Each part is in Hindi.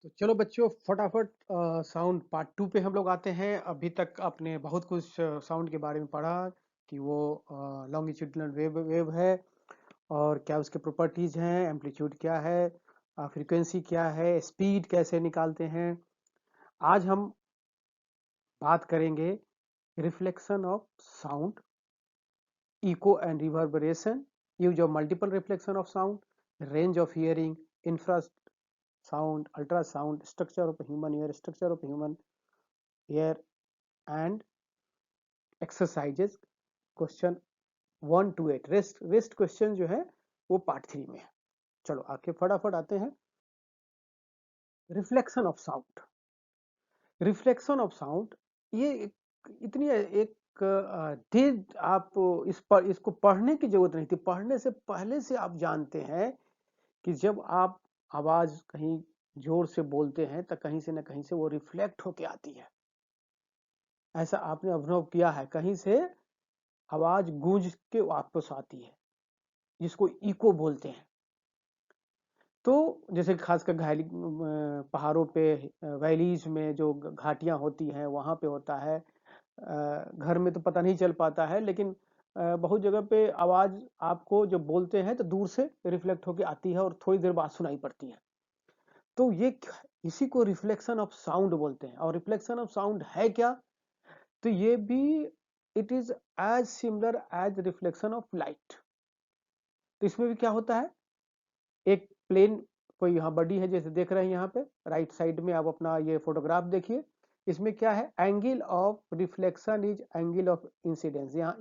तो चलो बच्चों फटाफट साउंड पार्ट टू पे हम लोग आते हैं। अभी तक आपने बहुत कुछ साउंड के बारे में पढ़ा कि वो लॉन्गिट्यूडिनल वेव वेव है और क्या उसके प्रॉपर्टीज हैं, एम्पलीट्यूड क्या है, फ्रीक्वेंसी क्या है, स्पीड कैसे निकालते हैं। आज हम बात करेंगे reflection of sound, echo and reverberation, use of multiple reflection of sound, range of hearing, infra sound, ultrasound, structure of human ear, structure of human ear and exercises question 1 to 8। Rest question जो है वो पार्ट 3 में है। चलो आके फटाफट आते हैं। Reflection of sound, reflection of sound ये इतनी एक तेज आप इसको पढ़ने की जरूरत नहीं थी। पढ़ने से पहले से आप जानते हैं कि जब आप आवाज कहीं जोर से बोलते हैं तो कहीं से ना कहीं से वो रिफ्लेक्ट होके आती है। ऐसा आपने अनुभव किया है, कहीं से आवाज गूंज के वापस आती है जिसको इको बोलते हैं। तो जैसे खासकर घायली पहाड़ों पे, वैलीज में जो घाटियां होती हैं वहां पे होता है। घर में तो पता नहीं चल पाता है, लेकिन बहुत जगह पे आवाज आपको जब बोलते हैं तो दूर से रिफ्लेक्ट होके आती है और थोड़ी देर बाद सुनाई पड़ती है। तो ये इसी को रिफ्लेक्शन ऑफ साउंड बोलते हैं। और रिफ्लेक्शन ऑफ साउंड है क्या? तो ये भी it is as similar as reflection of light. तो इसमें भी क्या होता है, एक प्लेन कोई यहाँ बॉडी है जैसे देख रहे हैं यहाँ पे राइट साइड में, आप अपना ये फोटोग्राफ देखिए। इसमें क्या है, angle of reflection is angle of incidence. यहाँ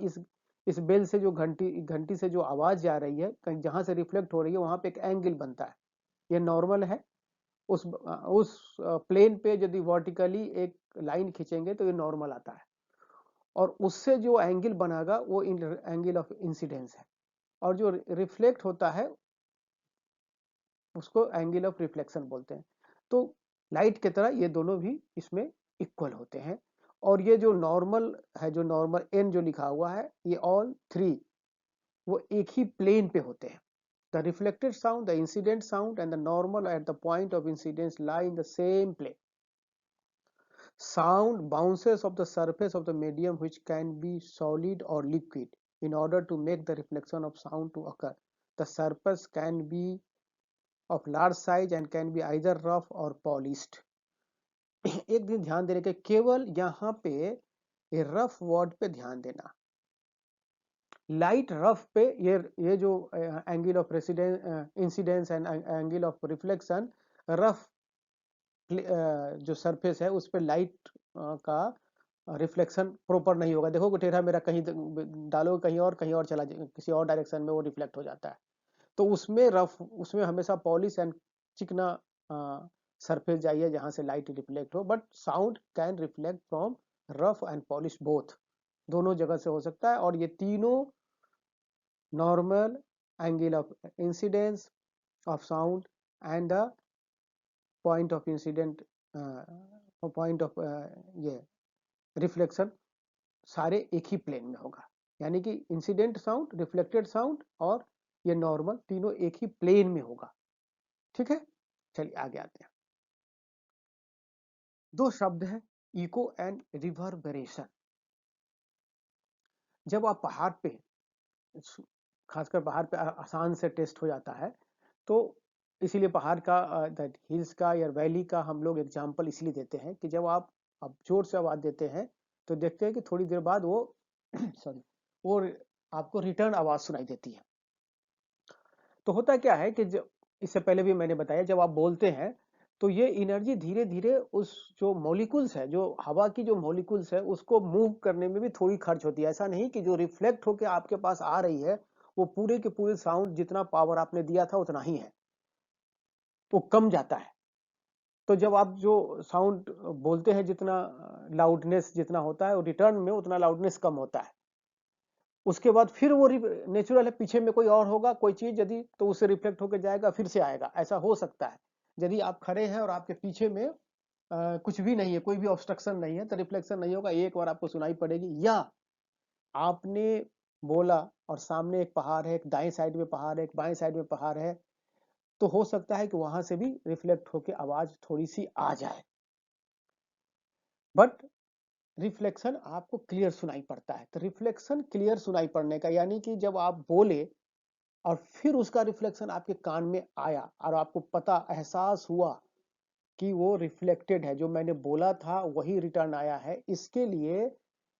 इस बेल से जो घंटी घंटी से जो आवाज जा रही है, कहीं जहां से रिफ्लेक्ट हो रही है वहां पे एक एंगल बनता है। ये नॉर्मल है। उस प्लेन पे यदि वर्टिकली एक लाइन खींचेंगे तो ये नॉर्मल आता है, और उससे जो एंगल बनागा वो एंगल ऑफ इंसिडेंस है। और जो रिफ्लेक्ट होता है उसको एंगल ऑफ रिफ्लेक्शन बोलते हैं। तो लाइट की तरह ये दोनों भी इसमें इक्वल होते हैं। और ये जो नॉर्मल है, जो नॉर्मल एन जो लिखा हुआ है, ये ऑल थ्री वो एक ही प्लेन पे होते हैं। The reflected sound, the incident sound and the normal at the point of incidence lie in the same plane. Sound bounces off the surface of the medium, which can be solid or liquid. In order to make the reflection of sound to occur, the surface can be of large size and can be either rough or polished. एक दिन ध्यान देने के, केवल यहाँ पे ये रफ वर्ड पे ध्यान देना। लाइट रफ पे ये जो angle of incidence and angle of reflection, rough जो सरफेस है उस पर लाइट का रिफ्लेक्शन प्रॉपर नहीं होगा। देखो टेढ़ा मेरा कहीं डालो कहीं और चला किसी और डायरेक्शन में वो रिफ्लेक्ट हो जाता है। तो उसमें रफ, उसमें हमेशा पॉलिश एंड चिकना सरफेस चाहिए जहां से लाइट रिफ्लेक्ट हो। But sound can reflect from rough and polish both, दोनों जगह से हो सकता है। और ये तीनों normal, angle of incidence of sound and the point of incident, point of ये रिफ्लेक्शन, सारे एक ही प्लेन में होगा। यानी कि इंसिडेंट साउंड, रिफ्लेक्टेड साउंड और ये नॉर्मल तीनों एक ही प्लेन में होगा। ठीक है, चलिए आगे आते हैं। दो शब्द है, इको एंड रिवर्बरेशन। जब आप पहाड़ पे, खासकर पहाड़ पे आसान से टेस्ट हो जाता है, तो इसीलिए पहाड़ का, हिल्स का या वैली का हम लोग एग्जाम्पल इसलिए देते हैं कि जब आप जोर से आवाज देते हैं तो देखते हैं कि थोड़ी देर बाद वो सॉरी, वो आपको रिटर्न आवाज सुनाई देती है। तो होता क्या है कि जब, इससे पहले भी मैंने बताया, जब आप बोलते हैं तो ये एनर्जी धीरे धीरे उस जो मॉलिक्यूल्स है, जो हवा की जो मॉलिक्यूल्स है, उसको मूव करने में भी थोड़ी खर्च होती है। ऐसा नहीं कि जो रिफ्लेक्ट होकर आपके पास आ रही है वो पूरे के पूरे साउंड जितना पावर आपने दिया था उतना ही है, वो कम जाता है। तो जब आप जो साउंड बोलते हैं, जितना लाउडनेस जितना होता है, रिटर्न में उतना लाउडनेस कम होता है। उसके बाद फिर वो नेचुरल है, पीछे में कोई और होगा, कोई चीज यदि, तो उससे रिफ्लेक्ट होकर जाएगा, फिर से आएगा। ऐसा हो सकता है। यदि आप खड़े हैं और आपके पीछे में कुछ भी नहीं है, कोई भी ऑब्स्ट्रक्शन नहीं है, तो रिफ्लेक्शन नहीं होगा, एक बार आपको सुनाई पड़ेगी। या आपने बोला और सामने एक पहाड़ है, एक दाएं साइड में पहाड़ है, एक बाएं साइड में पहाड़ है, तो हो सकता है कि वहां से भी रिफ्लेक्ट होकर आवाज थोड़ी सी आ जाए, बट रिफ्लेक्शन आपको क्लियर सुनाई पड़ता है। तो रिफ्लेक्शन क्लियर सुनाई पड़ने का यानी कि जब आप बोले और फिर उसका रिफ्लेक्शन आपके कान में आया और आपको पता एहसास हुआ कि वो रिफ्लेक्टेड है, जो मैंने बोला था वही रिटर्न आया है, इसके लिए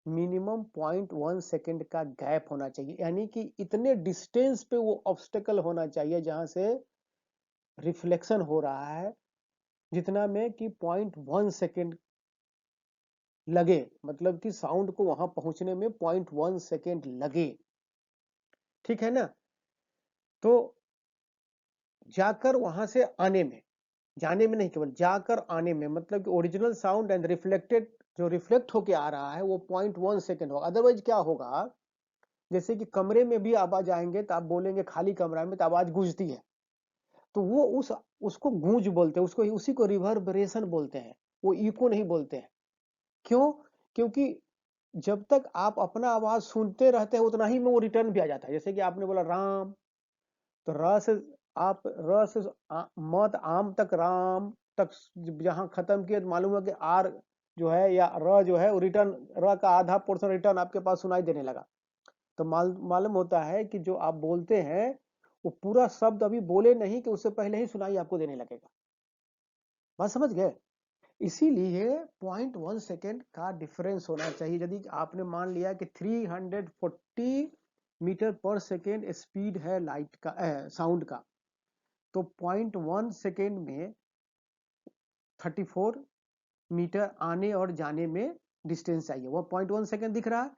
मिनिमम 0.1 सेकेंड का गैप होना चाहिए। यानी कि इतने डिस्टेंस पे वो ऑब्स्टेकल होना चाहिए जहां से रिफ्लेक्शन हो रहा है, जितना में कि 0.1 सेकेंड लगे, मतलब कि साउंड को वहां पहुंचने में 0.1 सेकेंड लगे। ठीक है ना? तो जाकर वहां से आने में, जाने में नहीं, केवल जाकर आने में, मतलब कि ओरिजिनल साउंड एंड रिफ्लेक्टेड, जो रिफ्लेक्ट होके आ रहा है वो 0.1 सेकेंड होगा। अदरवाइज क्या होगा, जैसे कि कमरे में भी आवाज आएंगे तो आप बोलेंगे खाली कमरा में तो आवाज गूंजती है, तो वो उसको गूंज बोलते हैं, उसको उसी को रिवर्बरेशन बोलते हैं, वो इको नहीं बोलते हैं। क्यों? क्योंकि जब तक आप अपना आवाज सुनते रहते हैं उतना ही में वो रिटर्न भी आ जाता है। जैसे कि आपने बोला राम, तो र से आप र से मत आम तक राम तक जहां खत्म किए तो मालूम है कि आर जो है या र जो है वो रिटर्न, र का आधा पोर्शन रिटर्न आपके पास सुनाई देने लगा। तो मालूम होता है कि जो आप बोलते हैं वो पूरा शब्द अभी बोले नहीं कि उससे पहले ही सुनाई आपको देने लगेगा। बात समझ गए? इसीलिए 0.1 सेकेंड का डिफरेंस होना चाहिए। यदि आपने मान लिया कि 340 मीटर पर सेकेंड स्पीड है लाइट का, साउंड का, तो 0.1 सेकेंड में 34 मीटर आने और जाने में डिस्टेंस चाहिए। वो 0.1 सेकेंड दिख रहा है,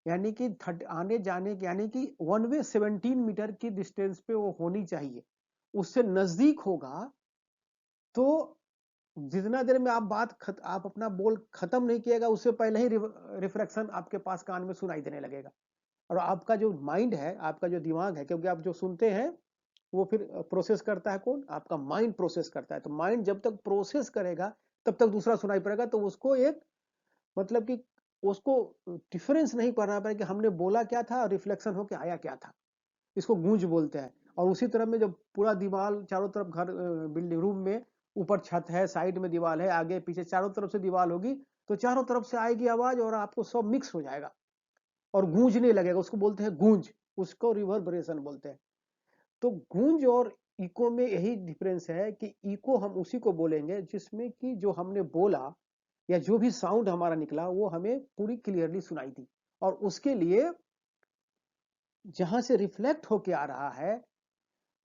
यानी कि आने जाने यानी कि वन वे 17 मीटर की डिस्टेंस पे वो होनी चाहिए। उससे नजदीक होगा तो जितना देर में आप आप अपना बोल खत्म नहीं किएगा उससे पहले ही रिफ्लेक्शन आपके पास कान में सुनाई देने लगेगा। और आपका जो माइंड है, आपका जो दिमाग है, क्योंकि आप जो सुनते हैं वो फिर प्रोसेस करता है कौन? आपका माइंड प्रोसेस करता है। तो माइंड जब तक प्रोसेस करेगा तब तक दूसरा सुनाई पड़ेगा, तो उसको एक, मतलब कि उसको डिफरेंस नहीं करना पड़ेगा कि हमने बोला क्या था और रिफ्लेक्शन होके आया क्या था। इसको गूंज बोलते हैं। और उसी तरह में जब पूरा दीवार चारों तरफ, घर बिल्डिंग रूम में ऊपर छत है, साइड में दीवार है, आगे पीछे चारों तरफ से दीवार होगी, तो चारों तरफ से आएगी आवाज और आपको सब मिक्स हो जाएगा और गूंजने लगेगा, उसको बोलते हैं गूंज, उसको रिवर्बरेशन बोलते हैं। तो गूंज और इको में यही डिफरेंस है कि इको हम उसी को बोलेंगे जिसमें कि जो हमने बोला या जो भी साउंड हमारा निकला वो हमें पूरी क्लियरली सुनाई दी। और उसके लिए जहां से रिफ्लेक्ट होके आ रहा है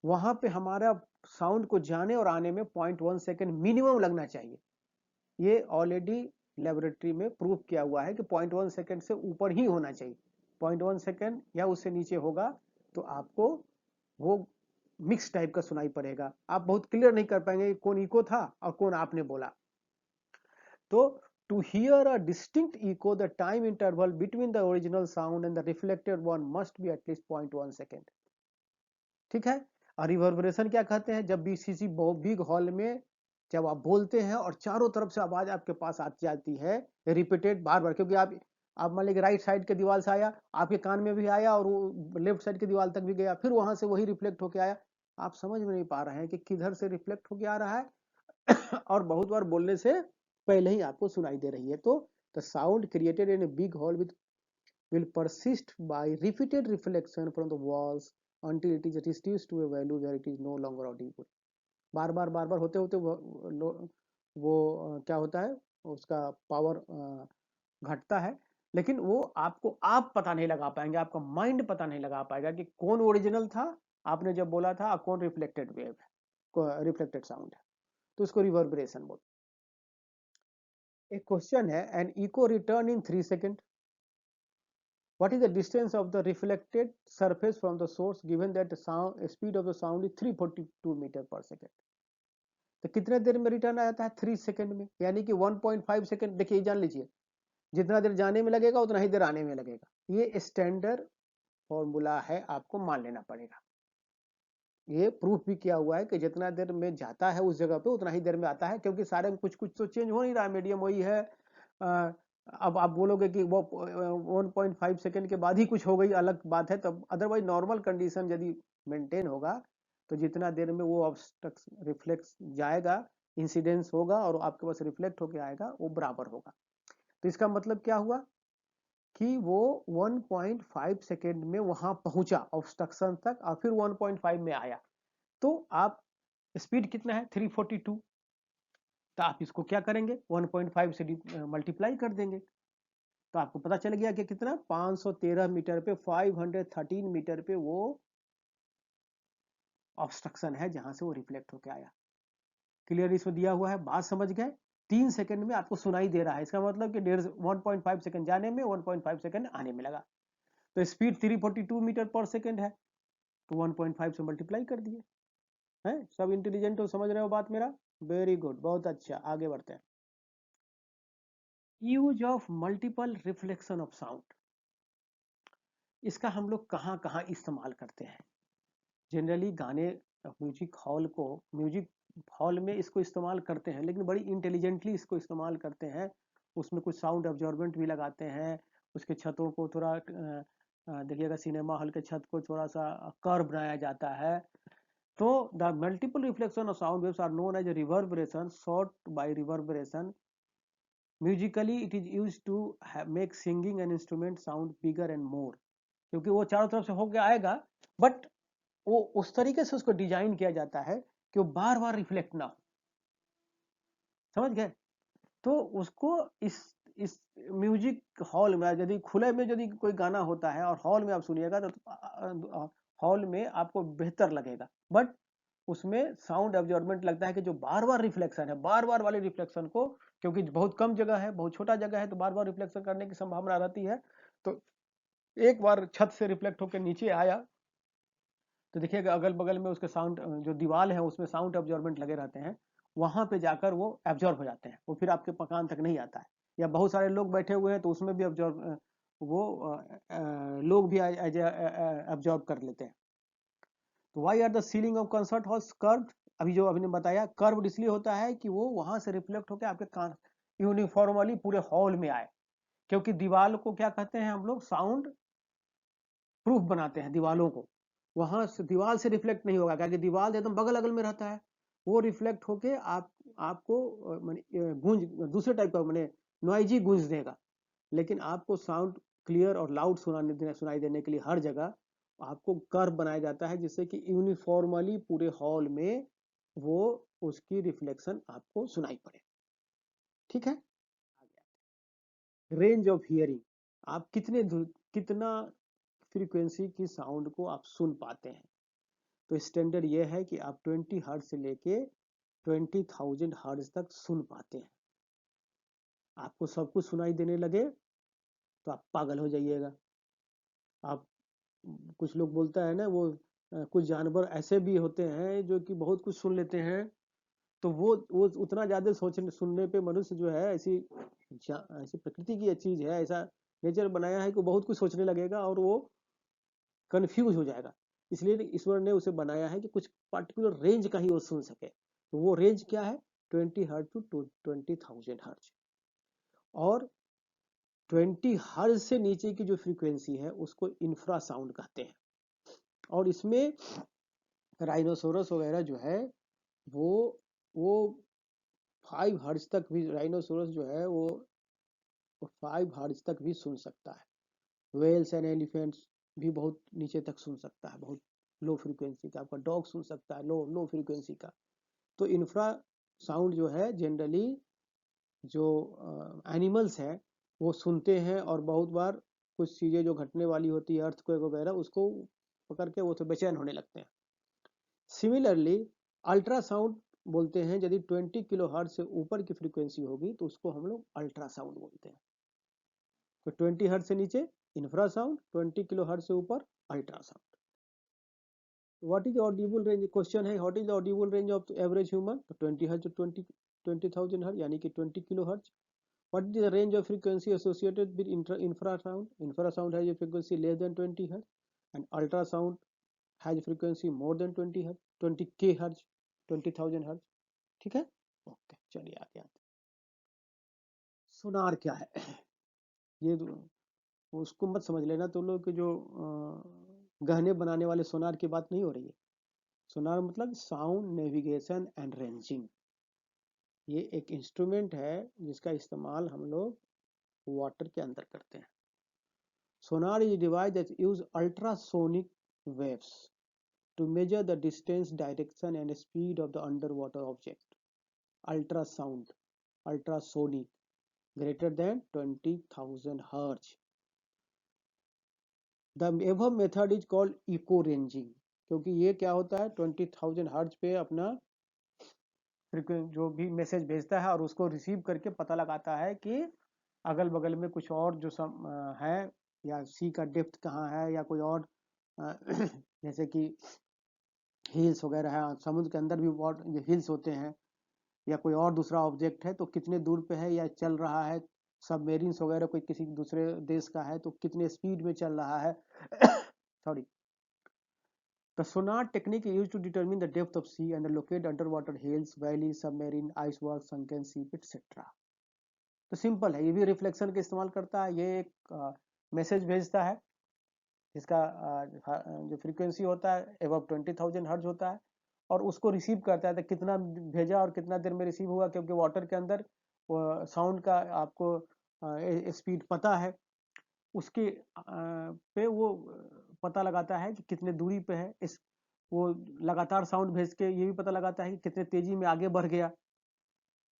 वहां पे हमारा साउंड को जाने और आने में 0.1 सेकेंड मिनिमम लगना चाहिए। ये ऑलरेडी लेबोरेटरी में प्रूव किया हुआ है कि 0.1 सेकेंड से ऊपर ही होना चाहिए। 0.1 सेकेंड या उससे नीचे होगा तो आपको वो मिक्स टाइप का सुनाई पड़ेगा, आप बहुत क्लियर नहीं कर पाएंगे कौन इको था और कौन आपने बोला। तो to hear a distinct echo, the time interval between the original sound and the reflected one must be at least 0.1 second. ठीक है? और रिवर्बरेशन क्या कहते हैं? जब बीसीसी बिग हॉल में जब आप बोलते हैं और चारों तरफ से आवाज आपके पास आती जाती है रिपीटेड बार बार, क्योंकि आप मान लीजिए राइट साइड के दीवार से आया, आपके कान में भी आया और वो लेफ्ट साइड की दीवार तक भी गया, फिर वहां से वही रिफ्लेक्ट होके आया। आप समझ में नहीं पा रहे हैं कि किधर से रिफ्लेक्ट होके आ रहा है और बहुत बार बोलने से पहले ही आपको सुनाई दे रही है। तो the sound created in a big hall with will persist by repeated reflection from the walls until it is reduced to a value where it is no longer audible। बार बार होते होते वो क्या होता है, उसका पावर घटता है, लेकिन वो आपको आप पता नहीं लगा पाएंगे, आपका माइंड पता नहीं लगा पाएगा कि कौन ओरिजिनल था आपने जब बोला था और कौन रिफ्लेक्टेड वेव है, रिफ्लेक्टेड साउंड है। तो उसको रिवर्बरेशन बोलते हैं। एक क्वेश्चन है, an echo return in 3 second, what is the distance of the reflected surface from the source given that the sound speed of the sound is 342 metre पर सेकेंड? तो कितने देर में रिटर्न आता है? 3 सेकेंड में, यानी कि 1.5 सेकेंड। देखिए जान लीजिए, जितना देर जाने में लगेगा उतना ही देर आने में लगेगा। ये स्टैंडर्ड फॉर्मूला है, आपको मान लेना पड़ेगा। ये प्रूफ भी किया हुआ है कि जितना देर में जाता है उस जगह पे उतना ही देर में आता है, क्योंकि सारे में कुछ कुछ तो चेंज हो नहीं रहा है, मीडियम वही है। अब आप बोलोगे कि वो 1.5 सेकेंड के बाद ही कुछ हो गई, अलग बात है। तब अदरवाइज नॉर्मल कंडीशन यदि मेंटेन होगा तो जितना देर में वो ऑब्स्ट्रक्शन रिफ्लेक्स जाएगा, इंसिडेंस होगा और आपके पास रिफ्लेक्ट होके आएगा, वो बराबर होगा। तो इसका मतलब क्या हुआ कि वो 1.5 सेकेंड में वहां पहुंचा ऑब्स्ट्रक्शन तक और फिर 1.5 में आया। तो आप स्पीड कितना है 342, तो आप इसको क्या करेंगे 1.5 से मल्टीप्लाई कर देंगे, तो आपको पता चल गया कि कितना 513 मीटर पे 513 मीटर पे वो ऑब्स्ट्रक्शन है जहां से वो रिफ्लेक्ट होकर आया। क्लियर इसमें दिया हुआ है, बात समझ गए। 3 सेकंड में आपको सुनाई दे रहा है, इसका मतलब कि 1.5 सेकंड जाने में 1.5 सेकंड आने में लगा। तो स्पीड 342 मीटर पर सेकंड है, तो 1.5 से मल्टीप्लाई कर दिए। हैं सब इंटेलिजेंट हो, समझ रहे हो बात मेरा? वेरी गुड, बहुत अच्छा, आगे बढ़ते हैं। Use of multiple reflection of sound, इसका हम लोग कहाँ कहाँ इस्तेमाल करते हैं? जनरली गाने म्यूजिक हॉल में इसको इस्तेमाल करते हैं, लेकिन बड़ी इंटेलिजेंटली इसको इस्तेमाल करते हैं। उसमें कुछ साउंड ऑब्जॉर्बेंट भी लगाते हैं, उसके छतों को थोड़ा देखिएगा सिनेमा हॉल के छत को थोड़ा सा कर्व बनाया जाता है। तो the multiple reflection of sound waves are known as reverberation short by reverberation. Musically it is use to make singing and instrument sound bigger and more, क्योंकि वो चारों तरफ से होके आएगा, बट वो उस तरीके से उसको डिजाइन किया जाता है कि वो बार बार रिफ्लेक्ट ना हो। समझ गए? तो उसको इस म्यूजिक हॉल में यदि खुले में यदि कोई गाना होता है और हॉल में आप सुनिएगा तो हॉल में आपको बेहतर लगेगा, बट उसमें साउंड एब्जॉर्बमेंट लगता है कि जो बार बार रिफ्लेक्शन है, बार बार वाले रिफ्लेक्शन को, क्योंकि बहुत कम जगह है, बहुत छोटा जगह है, तो बार बार रिफ्लेक्शन करने की संभावना रहती है। तो एक बार छत से रिफ्लेक्ट होकर नीचे आया तो देखिएगा अगल बगल में उसके साउंड जो दीवार है उसमें साउंड एब्जॉर्बेंट लगे रहते हैं, वहां पे जाकर वो एब्जॉर्ब हो जाते हैं, वो फिर आपके मकान तक नहीं आता है। या बहुत सारे लोग बैठे हुए हैं तो उसमें भी लोग भी एब्जॉर्ब कर लेते हैं। तो why are the ceiling of concert halls curved, अभी जो अभी ने बताया कर्व्ड इसलिए होता है कि वो वहां से रिफ्लेक्ट होकर आपके कान यूनिफॉर्मली पूरे हॉल में आए, क्योंकि दीवार को क्या कहते हैं हम लोग, साउंड प्रूफ बनाते हैं दीवालों को। वहां से दीवार से रिफ्लेक्ट नहीं होगा, क्योंकि दीवार एकदम बगल अगल में रहता है, वो रिफ्लेक्ट होके आपको गूंज दूसरे टाइप का मैंने नॉइजी गूंज देगा। लेकिन आपको साउंड क्लियर और लाउड सुनाई देने के लिए हर जगह आपको कर्व बनाया जाता है, जिससे कि यूनिफॉर्मली पूरे हॉल में वो उसकी रिफ्लेक्शन आपको सुनाई पड़े। ठीक है, रेंज ऑफ हियरिंग, आप कितना फ्रीक्वेंसी की साउंड को आप सुन पाते हैं? तो स्टैंडर्ड ये है कि आप 20 हर्ट्ज से लेके 20,000 हर्ट्ज तक सुन पाते हैं। आपको सब कुछ सुनाई देने लगे तो आप पागल हो जाइएगा। आप कुछ लोग बोलता है ना वो कुछ जानवर ऐसे भी होते हैं जो कि बहुत कुछ सुन लेते हैं, तो वो उतना ज्यादा सोचने सुनने पे मनुष्य जो है ऐसी प्रकृति की चीज है, ऐसा नेचर बनाया है कि बहुत कुछ सोचने लगेगा और वो कंफ्यूज हो जाएगा। इसलिए ईश्वर ने उसे बनाया है कि कुछ पर्टिकुलर रेंज का ही वो सुन सके। तो वो रेंज क्या है 20 हर्ट्ज टू 20,000 हर्ट्ज। और 20 हर्ट्ज से नीचे की जो फ्रीक्वेंसी है उसको इंफ्रासाउंड कहते हैं। और इसमें राइनोसोरस वगैरह जो है वो वो 5 हर्ट्ज तक भी, राइनोसोरस जो है वो 5 हर्ट्ज तक भी सुन सकता है। वेल्स एंड एलिफेंट्स भी बहुत नीचे तक सुन सकता है, बहुत लो फ्रीक्वेंसी का। आपका डॉग सुन सकता है लो लो फ्रीक्वेंसी का। तो इंफ्रा साउंड जो है जनरली जो एनिमल्स हैं वो सुनते हैं, और बहुत बार कुछ चीज़ें जो घटने वाली होती है अर्थक्वेक वगैरह उसको पकड़ के वो तो बेचैन होने लगते हैं। सिमिलरली अल्ट्रासाउंड बोलते हैं, यदि 20 किलो हर्ट्ज से ऊपर की फ्रीक्वेंसी होगी तो उसको हम लोग अल्ट्रासाउंड बोलते हैं। तो 20 हर्ट्ज से नीचे इंफ्रासाउंड, 20 किलो हर्ट्ज से ऊपर ultrasound. What is audible range, question है what is audible range of average human? तो 20 हर्ट्ज टू 20,000 हर्ट्ज यानी कि 20 kilo hertz. What is the range of frequency associated with infrasound? Infrasound has a frequency less than 20 Hz and ultrasound has a frequency more than 20 Hz, 20 K Hz, 20,000 Hz. ठीक है? ओके, चलिए आगे आते। सोनार क्या है? ये उसको मत समझ लेना तो लोग कि जो गहने बनाने वाले सोनार की बात नहीं हो रही है। सोनार मतलब साउंड नेविगेशन एंड रेंजिंग। ये एक इंस्ट्रूमेंट है जिसका इस्तेमाल हम लोग वाटर के अंदर करते हैं। Sonar is device that use ultrasonic waves to measure the distance, direction and speed of the underwater object. Ultrasound, ultrasonic, greater than 20,000 hertz. The above method is called echo ranging, क्योंकि ये क्या होता है 20,000 हर्ट्ज पे अपना जो भी मैसेज भेजता है और उसको रिसीव करके पता लगाता है कि अगल बगल में कुछ और जो है, या सी का डेप्थ कहाँ है, या कोई और जैसे कि हिल्स वगैरह है, समुद्र के अंदर भी बहुत हिल्स होते हैं, या कोई और दूसरा ऑब्जेक्ट है तो कितने दूर पे है या चल रहा है, सबमेरिन्स वगैरह कोई किसी दूसरे देश का है तो कितने स्पीड में चल रहा है। Sorry. The sonar technique is used to determine the depth of sea and locate underwater hills, valleys, submarine, icebergs, sunken ship, etc. तो सिंपल है, ये भी रिफ्लेक्शन का इस्तेमाल करता है। ये एक मैसेज भेजता है जिसका जो फ्रीक्वेंसी होता है एबव 20,000 हर्ट्ज होता है, और उसको रिसीव करता है तो कितना भेजा और कितना देर में रिसीव हुआ, क्योंकि वाटर के अंदर साउंड का आपको स्पीड पता है, उसके पे वो पता लगाता है कि कितने दूरी पे है। इस वो लगातार साउंड भेज के ये भी पता लगाता है कि कितने तेजी में आगे बढ़ गया।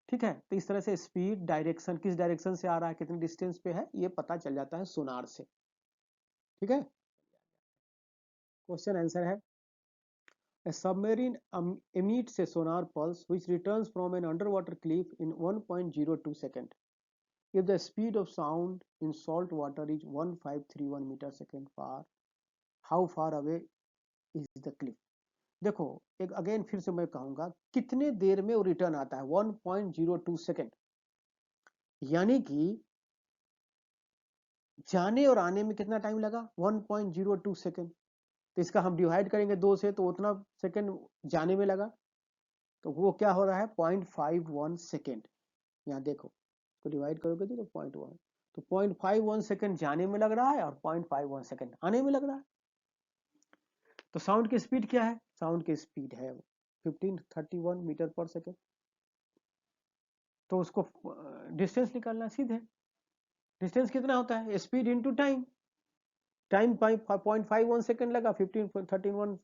ठीक है, तो इस तरह से स्पीड, डायरेक्शन, किस डायरेक्शन से आ रहा है, कितने डिस्टेंस पे है, ये पता चल जाता है सोनार से। ठीक है, क्वेश्चन आंसर है A submarine emits a sonar pulse which returns from an underwater cliff in 1.02 seconds. If the speed of sound in salt water is 1531 meter second far, how far away is the cliff? देखो, एक अगेन फिर से मैं कहूंगा, कितने देर में वो रिटर्न आता है 1.02 सेकेंड, यानी कि जाने और आने में कितना टाइम लगा 1.02 सेकेंड। तो इसका हम डिवाइड करेंगे 2 से, तो उतना सेकेंड जाने में लगा, तो वो क्या हो रहा है 0.51 सेकेंड। यहाँ देखो, तो डिवाइड करोगे तो 0.1, तो 0.51 सेकेंड जाने में लग रहा है और 0.51 सेकेंड आने में लग रहा है। तो साउंड की स्पीड क्या है, साउंड की स्पीड है 1531 मीटर पर सेकेंड। तो उसको डिस्टेंस निकालना सीधे, डिस्टेंस कितना होता है speed into time, time 0.51 second लगा, 1531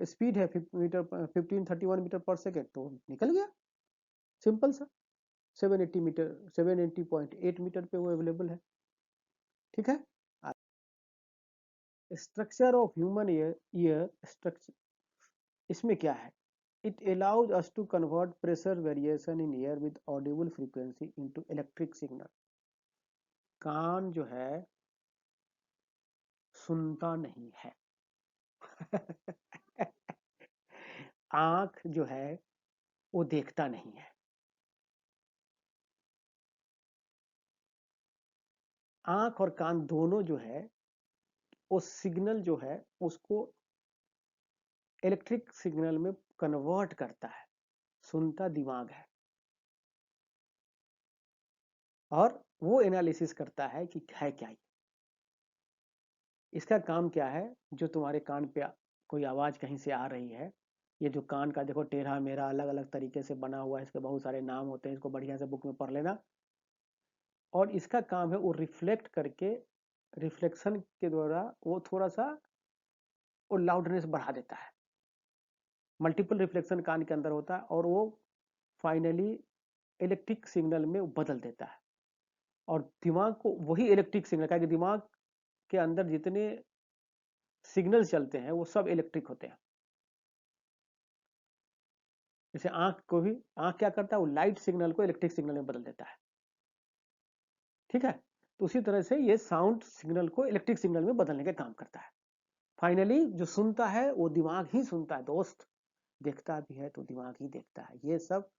स्पीड है मीटर 1531 मीटर पर सेकेंड, तो निकल गया, सिंपल सा। 780 मीटर 780.8 मीटर पे वो अवेलेबल है। ठीक है, structure of human ear structure, इसमें क्या है, it allows us to convert pressure variation in air with audible frequency into electric signal. कान जो है सुनता नहीं है। आंख जो है वो देखता नहीं है। आंख और कान दोनों जो है वो सिग्नल जो है उसको इलेक्ट्रिक सिग्नल में कन्वर्ट करता है। सुनता दिमाग है और वो एनालिसिस करता है कि है क्या ये। इसका काम क्या है, जो तुम्हारे कान पे कोई आवाज कहीं से आ रही है, ये जो कान का देखो टेढ़ा मेढ़ा अलग अलग तरीके से बना हुआ है, इसके बहुत सारे नाम होते हैं, इसको बढ़िया से बुक में पढ़ लेना। और इसका काम है वो रिफ्लेक्ट करके, रिफ्लेक्शन के द्वारा वो थोड़ा सा वो लाउडनेस बढ़ा देता है। मल्टीपल रिफ्लेक्शन कान के अंदर होता है और वो फाइनली इलेक्ट्रिक सिग्नल में बदल देता है। और दिमाग को वही इलेक्ट्रिक सिग्नल का, दिमाग के अंदर जितने सिग्नल चलते हैं वो सब इलेक्ट्रिक होते हैं। जैसे आंख को भी, आंख क्या करता है वो लाइट सिग्नल को इलेक्ट्रिक सिग्नल में बदल देता है। ठीक है, तो उसी तरह से ये साउंड सिग्नल को इलेक्ट्रिक सिग्नल में बदलने का काम करता है। फाइनली जो सुनता है वो दिमाग ही सुनता है दोस्त, देखता भी है तो दिमाग ही देखता है। ये सब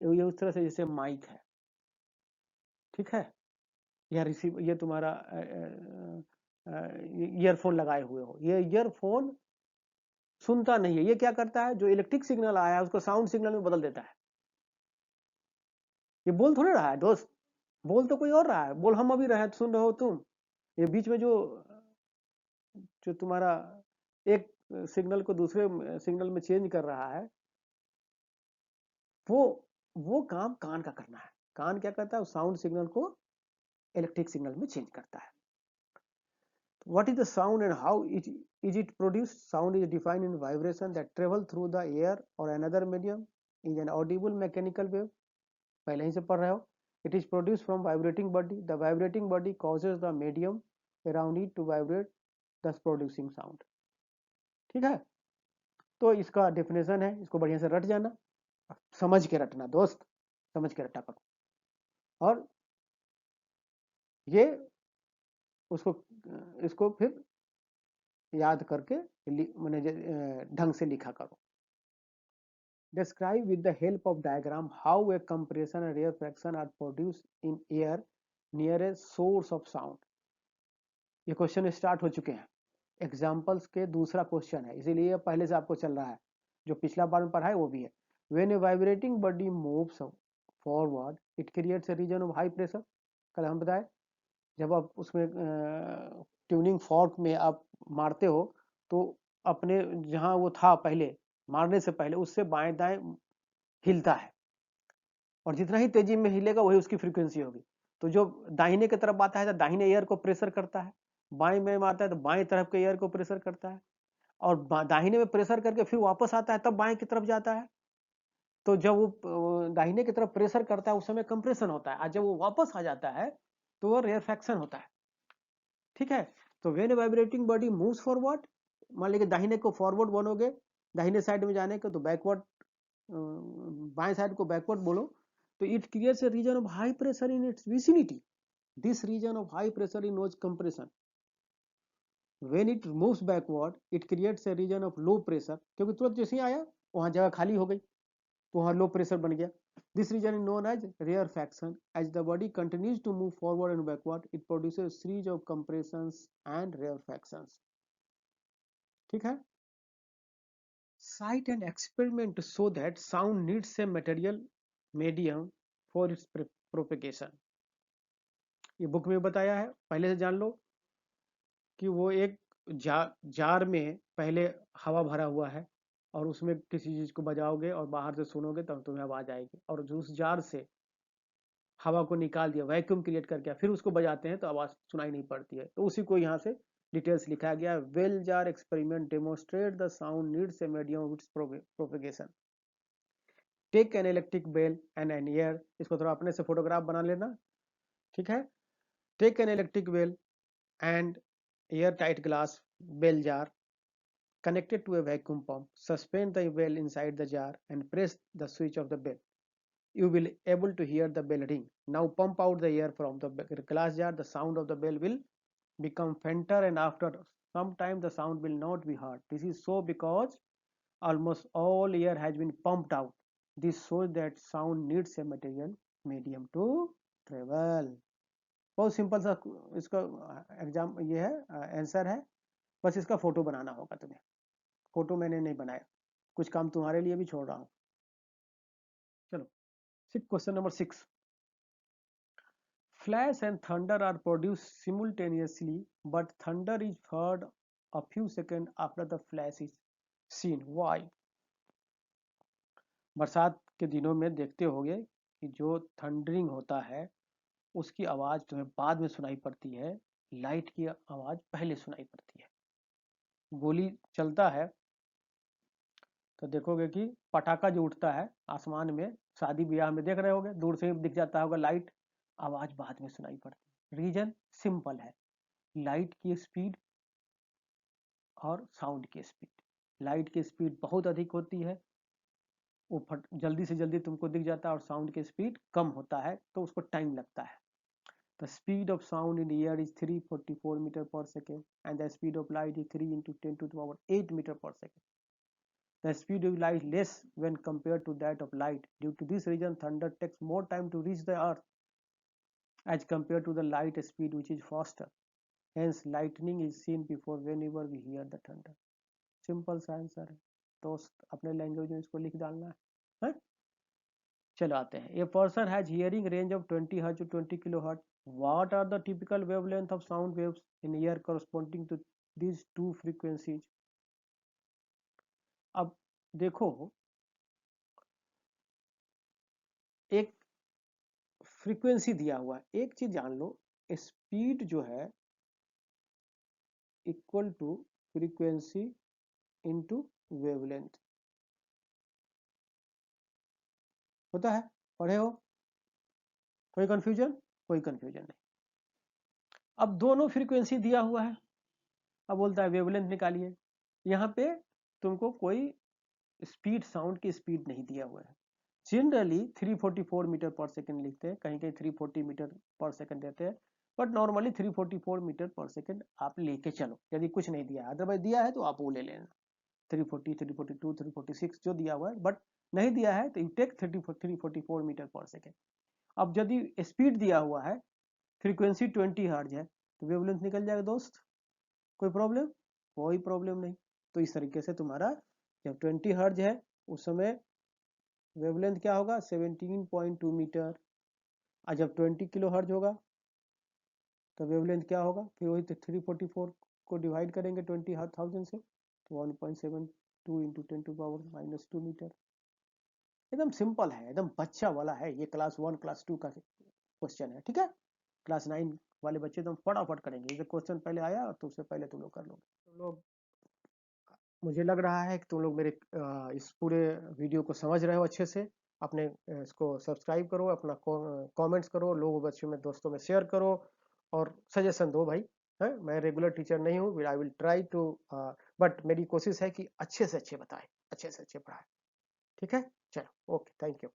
ये उस तरह से जैसे माइक है, ठीक है, या रिसीव, ये तुम्हारा ईयरफोन लगाए हुए हो, ये ईयरफोन सुनता नहीं है, ये क्या करता है जो इलेक्ट्रिक सिग्नल आया है उसको साउंड सिग्नल में बदल देता है। ये बोल थोड़े रहा है दोस्त, बोल तो कोई और रहा है, बोल हम अभी रहे सुन रहे हो तुम, ये बीच में जो जो तुम्हारा एक सिग्नल को दूसरे सिग्नल में चेंज कर रहा है, वो वो काम कान का करना है। कान क्या करता है, साउंड सिग्नल को इलेक्ट्रिक सिग्नल में चेंज करता है। What is the sound and how is it produced? Sound is defined in vibration that travel through the air or another medium, is an audible mechanical wave. पहले ही से पढ़ रहे हो. It is produced from vibrating body. The vibrating body causes the medium around it to vibrate, thus producing sound. ठीक है, तो इसका डेफिनेशन है, इसको बढ़िया से रट जाना, समझ के रटना दोस्त, समझ के रटा करो, और ये उसको इसको फिर याद करके मैंने ढंग से लिखा करो। Describe with the help of diagram how a compression and rarefaction are produced in air near a source of sound. ये क्वेश्चन स्टार्ट हो चुके हैं, एग्जाम्पल्स के दूसरा क्वेश्चन है, इसीलिए पहले से आपको चल रहा है, जो पिछला बार में पढ़ा है वो भी है। When a vibrating body moves forward, it creates a region of high pressure. कल हम बताए, जब आप उसमें ट्यूनिंग फॉर्क में आप मारते हो तो अपने जहां वो था पहले मारने से पहले उससे बाएं दाएं हिलता है, और जितना ही तेजी में हिलेगा वही उसकी फ्रीक्वेंसी होगी। तो जो दाहिने की तरफ आता है तो दाहिने एयर को प्रेशर करता है, बाएं में आता है तो बाएं तरफ के एयर को प्रेशर करता है, और दाहिने में प्रेशर करके फिर वापस आता है तब बाएं की तरफ जाता है। तो जब वो दाहिने की तरफ प्रेशर करता है उस समय कंप्रेशन होता है, और जब वो वापस आ जाता है तो वो रेयरफैक्शन होता है। ठीक है, तो when vibrating body moves forward, मान लीजिए दाहिने को फॉरवर्ड बोलोगे, दाहिने साइड में जाने को, तो बैकवर्ड बाएं साइड को बैकवर्ड बोलो, तो it creates a region of high pressure in its vicinity. This region of high pressure in nose compression, when it moves backward it creates a region of low pressure, क्योंकि तुरंत जैसे ही आया वहां जगह खाली हो गई तो वहां लो प्रेशर बन गया। This region is known as rarefaction. As the body continues to move forward and backward it produces series of compressions and rarefactions. ठीक है, cite an experiment to show that sound needs a material medium for its propagation. ये बुक में बताया है, पहले से जान लो कि वो एक जार में पहले हवा भरा हुआ है, और उसमें किसी चीज को बजाओगे और बाहर से सुनोगे तब तुम्हें आवाज आएगी, और जो उस जार से हवा को निकाल दिया, वैक्यूम क्रिएट करके फिर उसको बजाते हैं तो आवाज सुनाई नहीं पड़ती है, तो उसी को यहाँ से डिटेल्स लिखा गया है। Bell jar experiment demonstrate the sound needs a medium of its propagation. Take an electric bell and an ear, इसको थोड़ा अपने से फोटोग्राफ बना लेना। ठीक है, take an electric bell and air tight glass bell jar connected to a vacuum pump, suspend the bell inside the jar and press the switch of the bell. You will able to hear the bell ring. Now pump out the air from the glass jar. The sound of the bell will become fainter and after some time the sound will not be heard. This is so because almost all air has been pumped out. This shows that sound needs a material medium to travel. बहुत सिंपल सा इसका एग्जाम ये है, आंसर है, बस इसका फोटो बनाना होगा तुम्हें। फोटो मैंने नहीं बनाया, कुछ काम तुम्हारे लिए भी छोड़ रहा हूं। चलो, question number 6। Flash and thunder are produced simultaneously, but thunder is heard a few seconds after the flash is seen. Why? बरसात के दिनों में देखते होगे कि जो थंडरिंग होता है उसकी आवाज तुम्हें बाद में सुनाई पड़ती है, लाइट की आवाज पहले सुनाई पड़ती है। गोली चलता है तो देखोगे कि पटाखा जो उठता है आसमान में, शादी ब्याह में देख रहे होगे, दूर से दिख जाता होगा लाइट, आवाज बाद में सुनाई पड़ती है। रीजन सिंपल है, लाइट की स्पीड और साउंड की स्पीड। लाइट की स्पीड बहुत अधिक होती है, वो जल्दी से जल्दी तुमको दिख जाता है, और साउंड की स्पीड कम होता है तो उसको टाइम लगता है। The speed of sound in the air is 344 meter per second and the speed of light is 3 into 10 to the power 8 meter per second. The speed of light is less when compared to that of light. Due to this reason, thunder takes more time to reach the earth as compared to the light speed which is faster. Hence, lightning is seen before whenever we hear the thunder. Simple सा आंसर है दोस्त, अपने लैंग्वेज में इसको लिख डालना है। चलो आते हैं। A person has hearing range of 20 Hz to 20 kHz. What are the typical wavelength of sound waves in air corresponding to these two frequencies? अब देखो, एक फ्रीक्वेंसी दिया हुआ है, एक चीज जान लो, स्पीड जो है equal to frequency into wavelength होता है। पढ़े हो? कोई कंफ्यूजन? कोई कंफ्यूजन नहीं। अब दोनों फ्रीक्वेंसी दिया हुआ है, अब बोलता है वेवलेंथ निकालिए। यहाँ पे तुमको कोई स्पीड, साउंड की स्पीड नहीं दिया हुआ है। जनरली 344 मीटर पर सेकंड लिखते हैं, कहीं कहीं 340 मीटर पर सेकंड देते हैं, बट नॉर्मली 344 मीटर पर सेकंड आप लेके चलो, यदि कुछ नहीं दिया है। अदरवाइज दिया है तो आप वो ले लेना, 340, 342, 346 जो दिया हुआ है, बट नहीं दिया है तो यू टेक 344 मीटर पर सेकेंड। अब यदि स्पीड दिया हुआ है, फ्रीक्वेंसी 20 हर्ज है, तो वेवलेंथ निकल जाएगा दोस्त। कोई प्रॉब्लम? कोई प्रॉब्लम नहीं। तो इस तरीके से तुम्हारा जब 20 हर्ज है उस समय वेवलेंथ क्या होगा? 17.2 मीटर। और जब 20 किलो हर्ज होगा तो वेवलेंथ क्या होगा? फिर वही 344 को डिवाइड करेंगे 20,000 से, तो 1.72 इंटू 10⁻⁻2 मीटर। एकदम सिंपल है, एकदम बच्चा वाला है ये, क्लास 1 क्लास 2 का क्वेश्चन है, ठीक है। क्लास 9 वाले बच्चे तुम फटाफट करेंगे, ये क्वेश्चन पहले आया तो उससे पहले तुम लोग कर लोगे। तुम लोग, मुझे लग रहा है कि तुम लोग मेरे इस पूरे वीडियो को समझ रहे हो अच्छे से। अपने इसको सब्सक्राइब करो, अपना कमेंट्स करो, लोगों बच्चों में, दोस्तों में शेयर करो, और सजेशन दो भाई। है, मैं रेगुलर टीचर नहीं हूँ, I will try to, but मेरी कोशिश है कि अच्छे से अच्छे बताए, अच्छे से अच्छे पढ़ाए। ठीक है, चलो, ओके, थैंक यू।